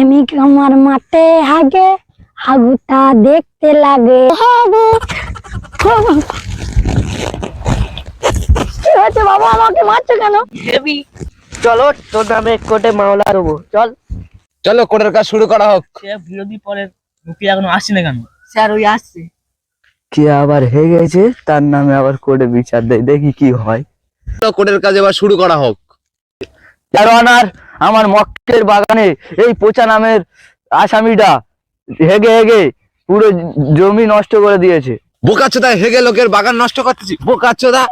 প্রেমিক আমার মাঠে হাগে, হাগুটা দেখতে লাগে। কি হয়েছে বাবা, আমাকে মারছো কেন? হেবি, চলো তোর নামে কোর্টে মামলা দেবো। চল। চলো কোর্টের কাজ শুরু করা হোক। সে বিরোধী পরের উকিল এখনো আসছে না কেন? স্যার ওই আসছে। কে আবার হয়ে গেছে, তার নামে আবার কোর্টে বিচার দেয়, দেখি কি হয়। চলো কোর্টের কাজ এবার শুরু করা হোক। যার অনার, আমার মক্কের বাগানে এই পচা নামের আসামিটা হেগে হেগে পুরো জমি নষ্ট করে দিয়েছে। বোকাচোদা, হেগে লোকের বাগান নষ্ট করতেছি, বোকাচোদা।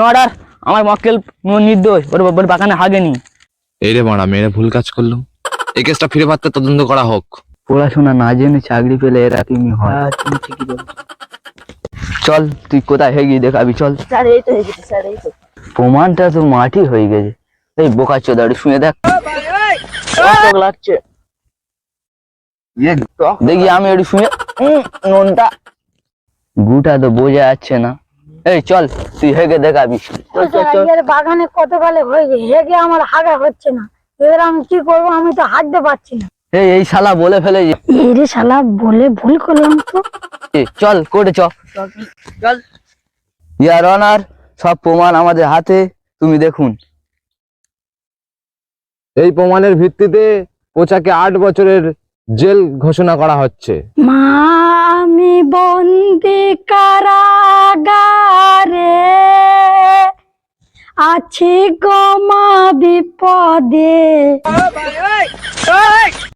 অর্ডার, আমার মক্কেল নির্দোষ, ওর বাগানে হাগেনি। এই রে মারা, মেয়েরা ভুল কাজ করলো। এই কেসটা ফিরে পাত্তে তদন্ত করা হোক। পড়াশোনা না জেনে চাকরি পেলে এরকমই হয়। তুমি ঠিকই বলছো। চল, তুই কোথায় হেগি দেখাবি, চল। স্যার এই তো হেগেছে, স্যার এই তো। প্রমাণটা তো মাটি হয়ে গেছে। এই বোকাচোদা, একটু শুনে দেখ। টক লাগছে। দেখি আমি একটু শুনে। নুনটা গুটা তো বোঝা যাচ্ছে না। এই চল, তুই হেগে দেখাবি। এর বাগানে কত কালে হয়ে গেছে, হেগে আমার হাগা হচ্ছে না। এবার আমি কি করবো, আমি তো হাঁটতে পারছি না। এই শালা বলে ফেলে যে। এরে শালা, বলে ভুল করলাম তো। চল কোর্টে চ। চল। ইয়ার অনার, সব প্রমাণ আমাদের হাতে, তুমি দেখুন। এই প্রমাণের ভিত্তিতে পোচাকে 8 বছরের জেল ঘোষণা করা হচ্ছে। মা, আমি বন্দি কারাগারে আছি গো মা, বিপদে।